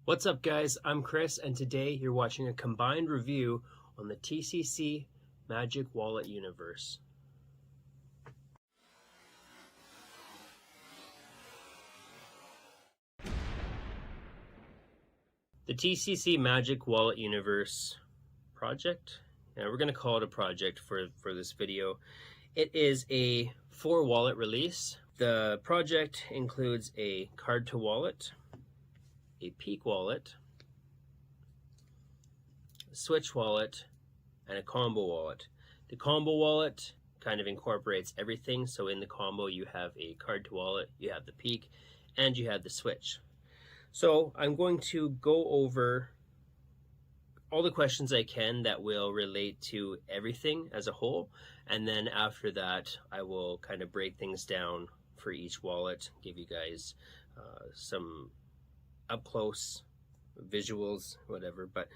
What's up guys, I'm Chris and today you're watching a combined review on the TCC Magic Wallet universe. The TCC Magic Wallet universe project, and we're going to call it a project for this video. It is a 4-wallet release. The project includes a card to wallet, a peak wallet, a switch wallet, and a combo wallet. The combo wallet kind of incorporates everything. So in the combo you have a card to wallet, you have the peak, and you have the switch. So I'm going to go over all the questions I can that will relate to everything as a whole, and then after that I will kind of break things down for each wallet, give you guys some up close visuals, whatever. But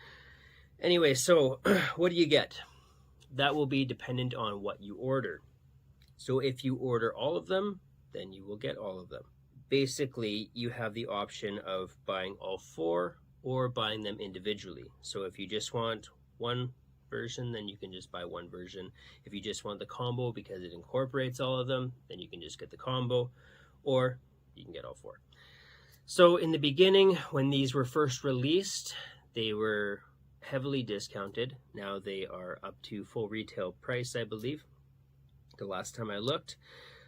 anyway, so what do you get? That will be dependent on what you order. So if you order all of them, then you will get all of them. Basically, you have the option of buying all 4 or buying them individually. So if you just want one version, then you can just buy one version. If you just want the combo because it incorporates all of them, then you can just get the combo, or you can get all 4. So in the beginning, when these were first released, they were heavily discounted. Now they are up to full retail price, I believe, the last time I looked.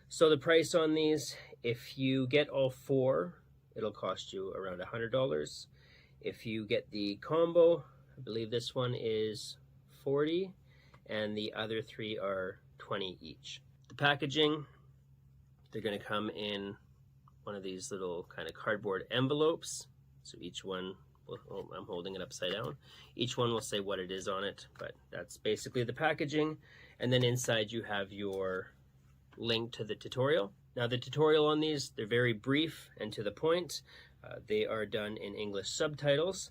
So the price on these, if you get all 4, it'll cost you around $100. If you get the combo, I believe this one is $40, and the other 3 are $20 each. The packaging, they're going to come in one of these little kind of cardboard envelopes. So each one, well, I'm holding it upside down. Each one will say what it is on it, but that's basically the packaging. And then inside you have your link to the tutorial. Now the tutorial on these, they're very brief and to the point. They are done in English subtitles.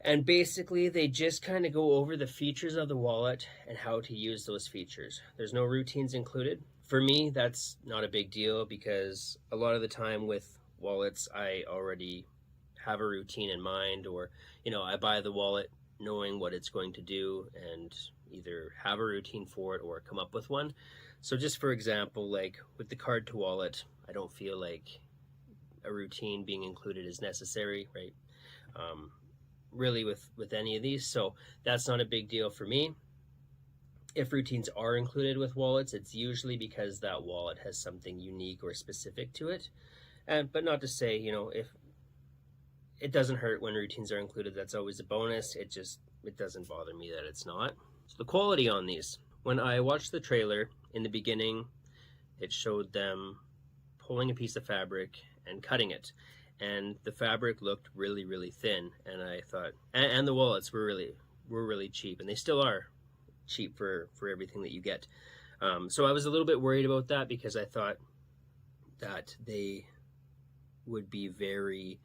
And basically they just kind of go over the features of the wallet and how to use those features. There's no routines included. For me, that's not a big deal because a lot of the time with wallets, I already have a routine in mind, or, I buy the wallet knowing what it's going to do and either have a routine for it or come up with one. So just for example, like with the card to wallet, I don't feel like a routine being included is necessary, right? Really with any of these. So that's not a big deal for me. If routines are included with wallets, it's usually because that wallet has something unique or specific to it. But not to say, if it doesn't hurt when routines are included, that's always a bonus. It doesn't bother me that it's not. So the quality on these, when I watched the trailer in the beginning, it showed them pulling a piece of fabric and cutting it. And the fabric looked really, really thin. And I thought, and the wallets were really cheap, and they still are cheap for everything that you get. So I was a little bit worried about that because I thought that they would be very,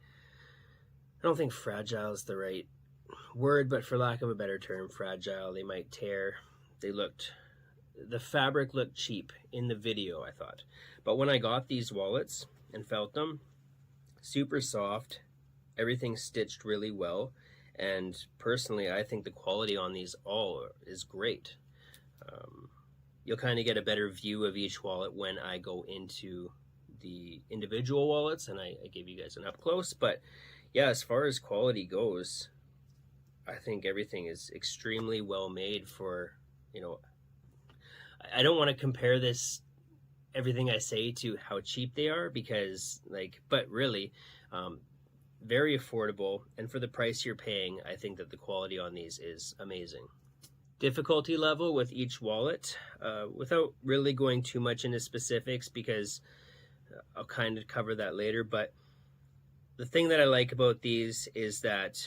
I don't think fragile is the right word, but for lack of a better term, fragile. They might tear. The fabric looked cheap in the video, I thought. But when I got these wallets and felt them, super soft, everything stitched really well. And personally, I think the quality on these all is great. You'll kind of get a better view of each wallet when I go into the individual wallets, and I gave you guys an up close. But yeah, as far as quality goes, I think everything is extremely well made for, I don't want to compare everything I say to how cheap they are because but really, very affordable, and for the price you're paying, I think that the quality on these is amazing. Difficulty level with each wallet, without really going too much into specifics because I'll kind of cover that later, but the thing that I like about these is that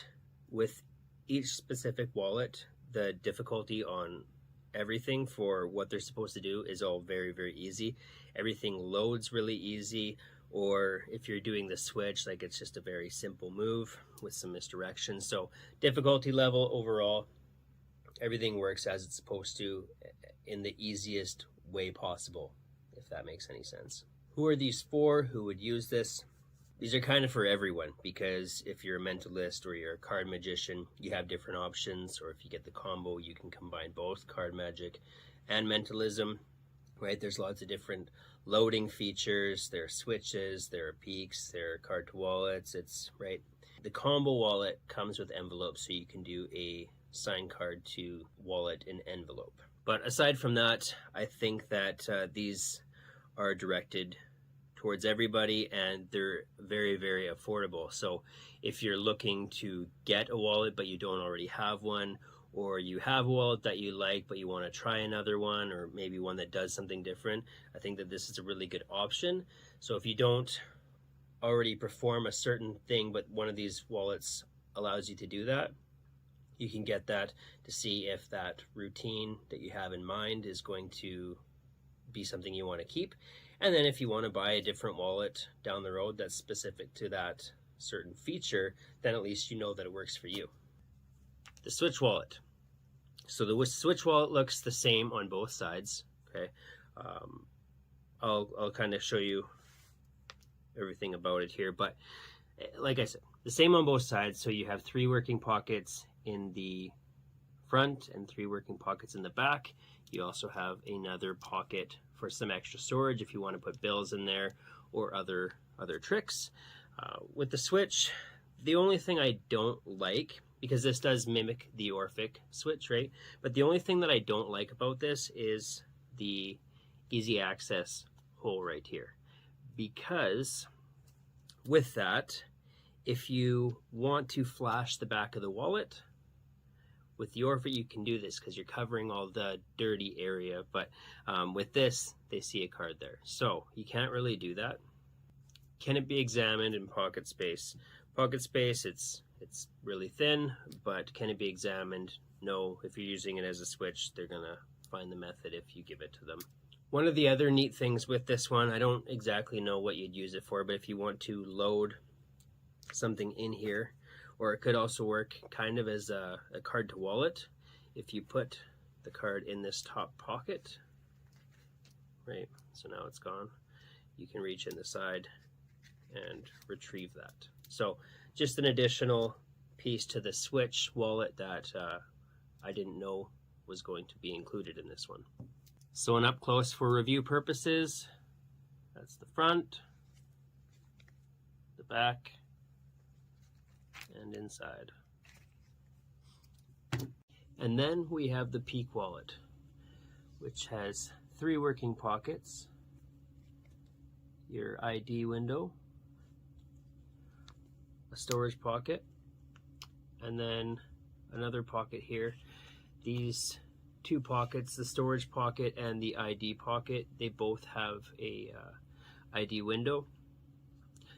with each specific wallet, the difficulty on everything for what they're supposed to do is all very, very easy. Everything loads really easy. Or if you're doing the switch, it's just a very simple move with some misdirection. So difficulty level overall, everything works as it's supposed to in the easiest way possible, if that makes any sense. Who are these for? Who would use this? These are kind of for everyone, because if you're a mentalist or you're a card magician, you have different options, or if you get the combo, you can combine both card magic and mentalism, right? There's lots of different loading features, there are switches, there are peaks, there are card to wallets, it's right. The combo wallet comes with envelopes, so you can do a signed card to wallet in envelope. But aside from that, I think that these are directed towards everybody, and they're very, very affordable. So if you're looking to get a wallet but you don't already have one, or you have a wallet that you like but you want to try another one, or maybe one that does something different, I think that this is a really good option. So if you don't already perform a certain thing but one of these wallets allows you to do that, you can get that to see if that routine that you have in mind is going to be something you want to keep. And then if you want to buy a different wallet down the road that's specific to that certain feature, then at least you know that it works for you. The Switch wallet. So the Switch wallet looks the same on both sides. Okay, I'll kind of show you everything about it here, but like I said, the same on both sides. So you have 3 working pockets in the front and 3 working pockets in the back. You also have another pocket for some extra storage if you want to put bills in there or other tricks. With the Switch, the only thing I don't like, because this does mimic the Orphic Switch, right? But the only thing that I don't like about this is the easy access hole right here. Because with that, if you want to flash the back of the wallet, with the Orphic you can do this because you're covering all the dirty area, but with this, they see a card there. So you can't really do that. Can it be examined in pocket space? Pocket space, it's really thin, but can it be examined? No. If you're using it as a switch, they're gonna find the method if you give it to them. One of the other neat things with this one, I don't exactly know what you'd use it for, but if you want to load something in here, or it could also work kind of as a card to wallet. If you put the card in this top pocket, right, so now it's gone, you can reach in the side and retrieve that. So just an additional piece to the Switch wallet that I didn't know was going to be included in this one. So an up close for review purposes, that's the front, the back, and inside. And then we have the Peak wallet, which has 3 working pockets, your ID window, a storage pocket, and then another pocket here. These 2 pockets, the storage pocket and the ID pocket, they both have a ID window.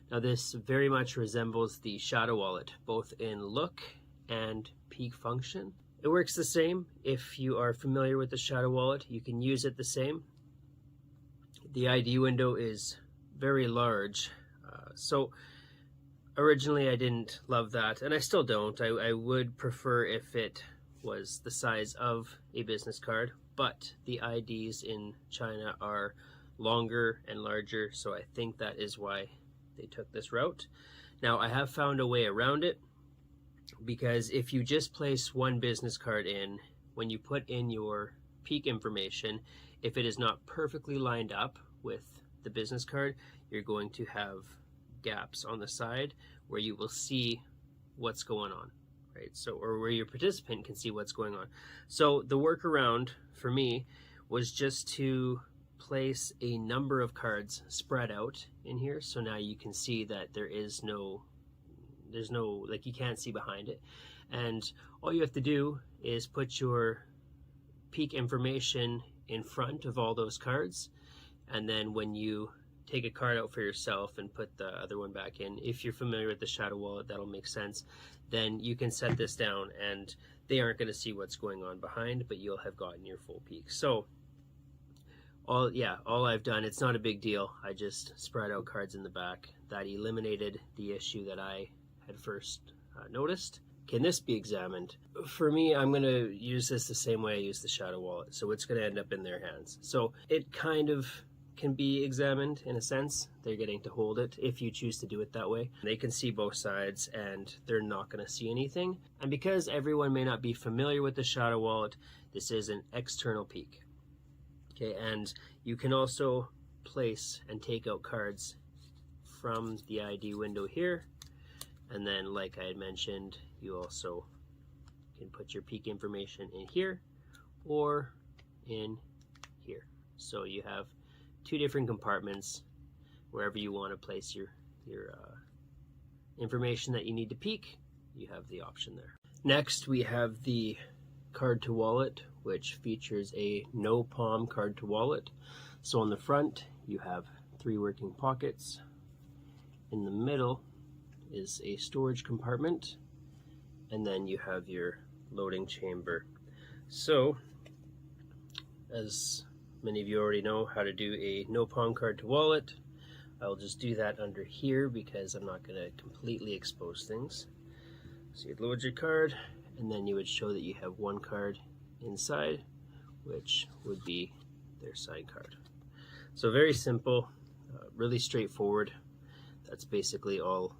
Now this very much resembles the Shadow wallet, both in look and peak function. It works the same. If you are familiar with the Shadow wallet, you can use it the same. The ID window is very large, so originally I didn't love that, and I still don't. I would prefer if it was the size of a business card, but the IDs in China are longer and larger, so I think that is why they took this route. Now I have found a way around it, because if you just place one business card in, when you put in your peak information, if it is not perfectly lined up with the business card, you're going to have gaps on the side where you will see what's going on, right? So, or where your participant can see what's going on. So the workaround for me was just to place a number of cards spread out in here, so now you can see that there's no, like, you can't see behind it, and all you have to do is put your peak information in front of all those cards, and then when you take a card out for yourself and put the other one back in, if you're familiar with the Shadow wallet, that'll make sense, then you can set this down and they aren't going to see what's going on behind, but you'll have gotten your full peak. So all I've done, it's not a big deal, I just spread out cards in the back. That eliminated the issue that I had first noticed. Can this be examined? For me, I'm going to use this the same way I use the Shadow wallet, so it's going to end up in their hands. So it kind of can be examined in a sense. They're getting to hold it if you choose to do it that way. They can see both sides and they're not going to see anything. And because everyone may not be familiar with the shadow wallet, this is an external peek. Okay, and you can also place and take out cards from the ID window here. And then, like I had mentioned, you also can put your peek information in here or in here. So you have two different compartments wherever you want to place your information that you need to peek. You have the option there. Next, we have the card to wallet, which features a no palm card to wallet. So on the front, you have 3 working pockets. In the middle is a storage compartment, and then you have your loading chamber. So, as many of you already know how to do a no palm card to wallet, I'll just do that under here because I'm not going to completely expose things. So you'd load your card, and then you would show that you have 1 card inside, which would be their side card. So very simple, really straightforward. That's basically all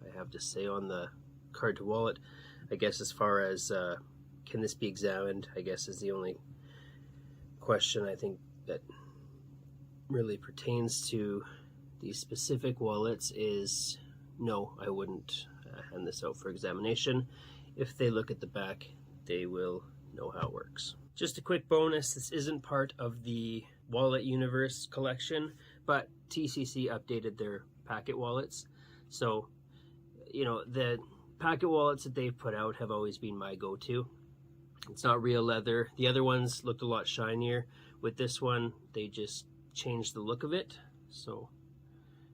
I have to say on the card to wallet. I guess as far as can this be examined, I guess is the only question I think that really pertains to these specific wallets is no, I wouldn't hand this out for examination. If they look at the back, they will know how it works. Just a quick bonus, this isn't part of the Wallet Universe collection, but TCC updated their packet wallets. So, you know, the packet wallets that they've put out have always been my go-to. It's not real leather. The other ones looked a lot shinier. With this one, they just changed the look of it. So,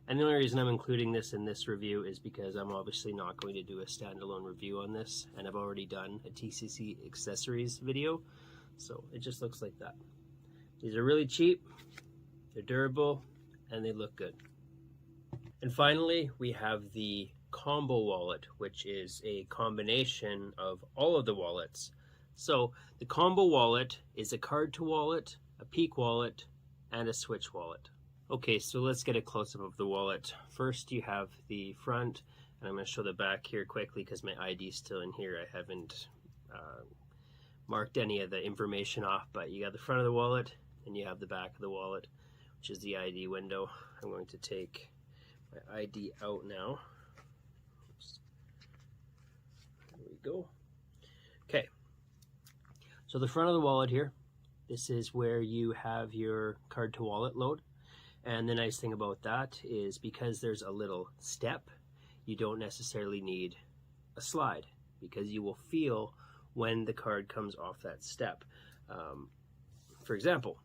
and the only reason I'm including this in this review is because I'm obviously not going to do a standalone review on this, and I've already done a TCC accessories video, so it just looks like that. These are really cheap, they're durable, and they look good. And finally, we have the combo wallet, which is a combination of all of the wallets. So the combo wallet is a card to wallet, a peek wallet, and a switch wallet. Okay, so let's get a close-up of the wallet. First, you have the front, and I'm going to show the back here quickly because my ID is still in here. I haven't marked any of the information off, but you got the front of the wallet, and you have the back of the wallet, which is the ID window. I'm going to take my ID out now. Oops. There we go. Okay, so the front of the wallet here, this is where you have your card to wallet load. And the nice thing about that is because there's a little step, you don't necessarily need a slide because you will feel when the card comes off that step. For example,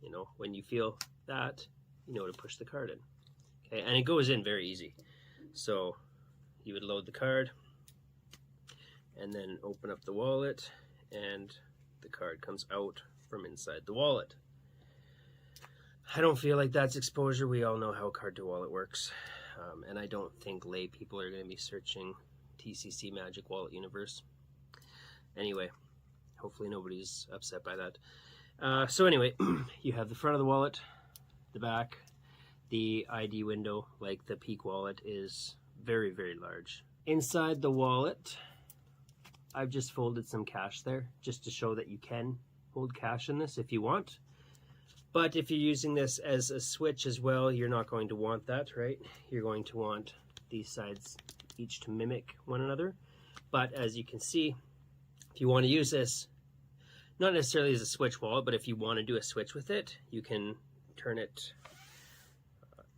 you know, when you feel that, you know to push the card in. Okay, and it goes in very easy. So you would load the card and then open up the wallet, and the card comes out from inside the wallet. I don't feel like that's exposure. We all know how card to wallet works. And I don't think lay people are going to be searching TCC Magic Wallet Universe. Anyway, hopefully nobody's upset by that. So anyway, you have the front of the wallet, the back, the ID window, like the peek wallet, is very, very large. Inside the wallet, I've just folded some cash there just to show that you can hold cash in this if you want. But if you're using this as a switch as well, you're not going to want that, right? You're going to want these sides each to mimic one another. But as you can see, if you want to use this, not necessarily as a switch wallet, but if you want to do a switch with it, you can turn it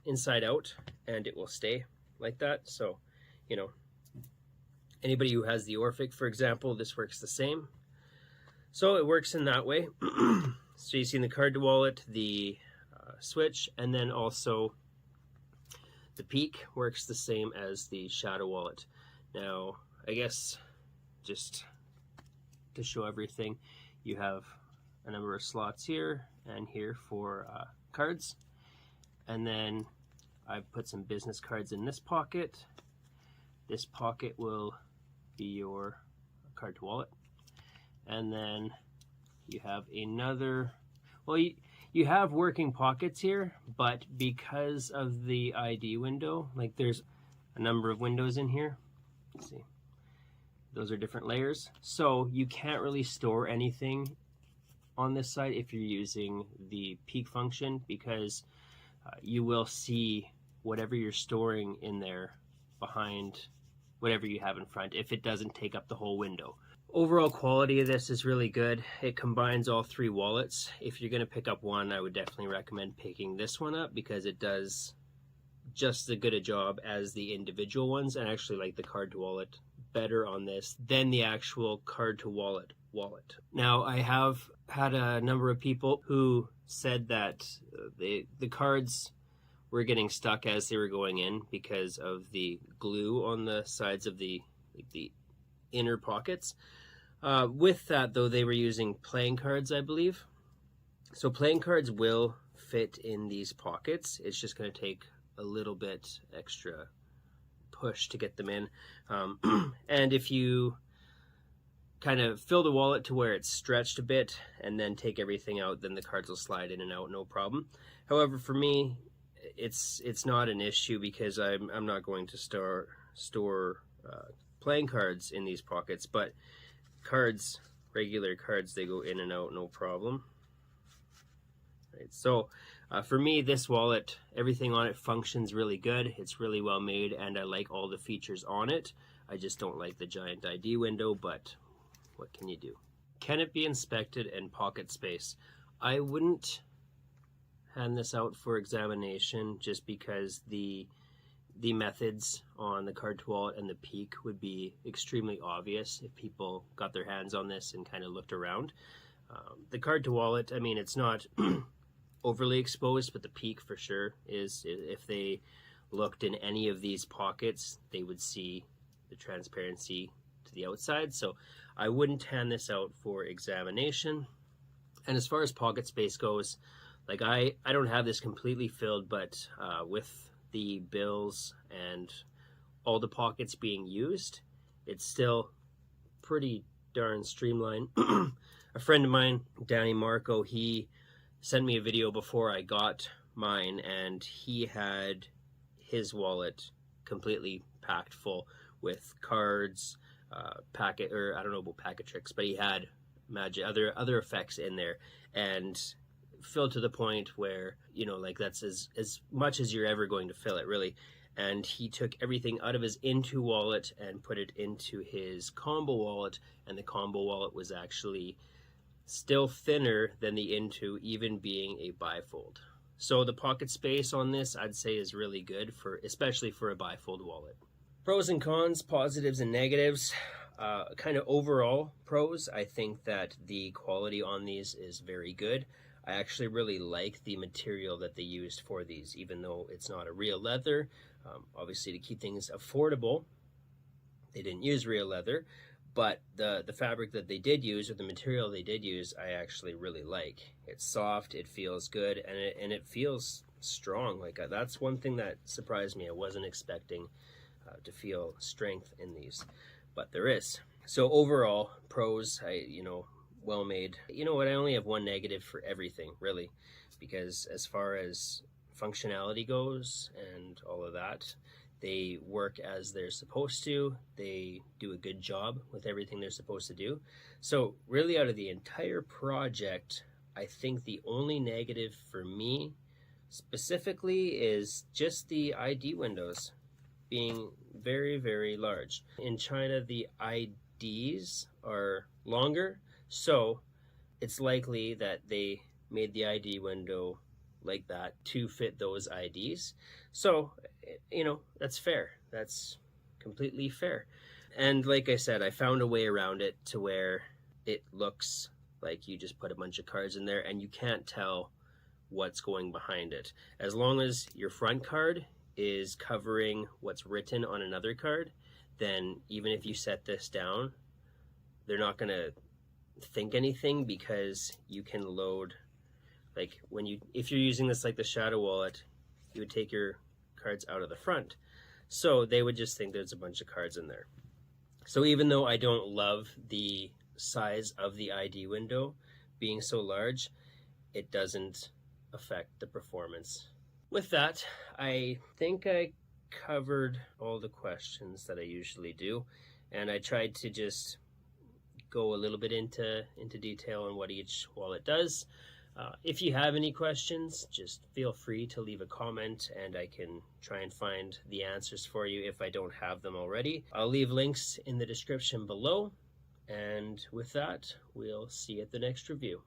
inside out and it will stay like that. So, you know, anybody who has the Orphic, for example, this works the same. So it works in that way. So you see in the card to wallet, the switch, and then also the peek works the same as the shadow wallet. Now, I guess just to show everything, you have a number of slots here and here for cards. And then I've put some business cards in this pocket. This pocket will be your card to wallet. And then you have another, well, you You have working pockets here, but because of the ID window, like there's a number of windows in here. Let's see. Those are different layers. So you can't really store anything on this side if you're using the peek function, because you will see whatever you're storing in there behind whatever you have in front if it doesn't take up the whole window. Overall quality of this is really good. It combines all three wallets. If you're going to pick up one, I would definitely recommend picking this one up because it does just as good a job as the individual ones, and I actually like the card to wallet better on this than the actual card to wallet. Now, I have had a number of people who said that the cards were getting stuck as they were going in because of the glue on the sides of the inner pockets. With that, though, they were using playing cards, I believe. So playing cards will fit in these pockets. It's just going to take a little bit extra push to get them in. And if you kind of fill the wallet to where it's stretched a bit and then take everything out, then the cards will slide in and out, no problem. However, for me, it's not an issue because I'm not going to store playing cards in these pockets, but cards, regular cards, they go in and out, no problem. Right, so for me, this wallet, everything on it functions really good. It's really well made, and I like all the features on it. I just don't like the giant ID window, but what can you do? Can it be inspected in pocket space? I wouldn't hand this out for examination just because the methods on the card to wallet and the peek would be extremely obvious if people got their hands on this and kind of looked around. The card to wallet, I mean, it's not overly exposed, but the peek for sure is. If they looked in any of these pockets, they would see the transparency to the outside. So I wouldn't hand this out for examination. And as far as pocket space goes, like I don't have this completely filled, but with the bills and all the pockets being used, it's still pretty darn streamlined. A friend of mine, Danny Marco, he sent me a video before I got mine, and he had his wallet completely packed full with cards, packet, or I don't know about packet tricks, but he had magic, other effects in there, and filled to the point where, you know, like that's as much as you're ever going to fill it, really. And he took everything out of his Into wallet and put it into his combo wallet, and the combo wallet was actually still thinner than the Into, even being a bifold. So the pocket space on this, I'd say, is really good, especially for a bifold wallet. Pros and cons, positives and negatives. Kind of overall pros, I think that the quality on these is very good. I actually really like the material that they used for these, even though it's not a real leather. Obviously, to keep things affordable, they didn't use real leather, but the fabric that they did use, or the material they did use, I actually really like. It's soft, it feels good, and it feels strong. Like that's one thing that surprised me. I wasn't expecting to feel strength in these, but there is. So overall, pros, well made. You know what, I only have one negative for everything, really, because as far as functionality goes and all of that, they work as they're supposed to. They do a good job with everything they're supposed to do. So really, out of the entire project, I think the only negative for me specifically is just the ID windows being very, very large. In China, the IDs are longer, so it's likely that they made the ID window like that to fit those IDs. So, that's fair. That's completely fair. And like I said, I found a way around it to where it looks like you just put a bunch of cards in there and you can't tell what's going behind it. As long as your front card is covering what's written on another card, then even if you set this down, they're not going to think anything, because you can load, like if you're using this like the shadow wallet, you would take your cards out of the front, so they would just think there's a bunch of cards in there. So even though I don't love the size of the ID window being so large, it doesn't affect the performance. With that, I think I covered all the questions that I usually do, and I tried to just go a little bit into detail on what each wallet does. If you have any questions, just feel free to leave a comment and I can try and find the answers for you if I don't have them already. I'll leave links in the description below, and with that, we'll see you at the next review.